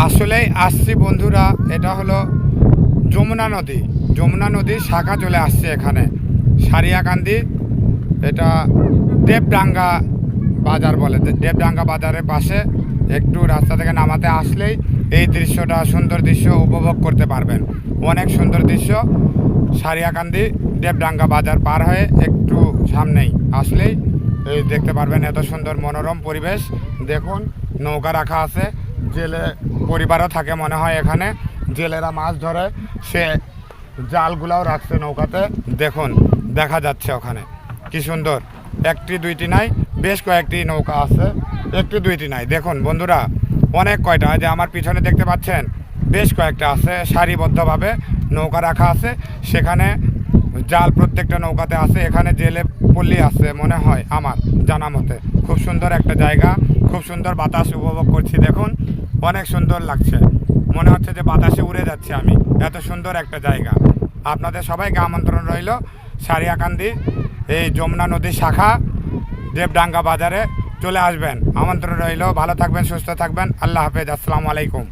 আসলেই আসছি বন্ধুরা, এটা হলো যমুনা নদীর শাখা চলে আসছে এখানে সারিয়াকান্দি। এটা দেবডাঙ্গা বাজার বলে, দেবডাঙ্গা বাজারের পাশে একটু রাস্তা থেকে নামাতে আসলেই এই দৃশ্যটা, সুন্দর দৃশ্য উপভোগ করতে পারবেন। অনেক সুন্দর দৃশ্য। সারিয়াকান্দি দেবডাঙ্গা বাজার পার হয়ে একটু সামনেই আসলেই এই দেখতে পারবেন এত সুন্দর মনোরম পরিবেশ। দেখুন, নৌকা রাখা আছে, জেলে পরিবারও থাকে মনে হয় এখানে। জেলেরা মাছ ধরে, সে জালগুলাও রাখছে নৌকাতে। দেখুন, দেখা যাচ্ছে ওখানে কি সুন্দর। একটি দুইটি নাই, বেশ কয়েকটি নৌকা আছে, একটি দুইটি নাই। দেখুন বন্ধুরা, অনেক কয়টা, যে আমার পিছনে দেখতে পাচ্ছেন বেশ কয়েকটা আছে, সারিবদ্ধভাবে নৌকা রাখা আছে। সেখানে জাল প্রত্যেকটা নৌকাতে আছে। এখানে জেলে পল্লী আছে মনে হয় আমার জানা মতে। খুব সুন্দর একটা জায়গা, খুব সুন্দর বাতাস উপভোগ করছি। দেখুন, অনেক সুন্দর লাগছে, মনে হচ্ছে যে বাতাসে উড়ে যাচ্ছে আমি। এত সুন্দর একটা জায়গা। আপনাদের সবাইকে আমন্ত্রণ রইল সারিয়াকান্দি এই যমুনা নদীর শাখা দেবডাঙ্গা বাজারে চলে আসবেন, আমন্ত্রণ রইল। ভালো থাকবেন, সুস্থ থাকবেন। আল্লাহ হাফেজ, আসসালামু আলাইকুম।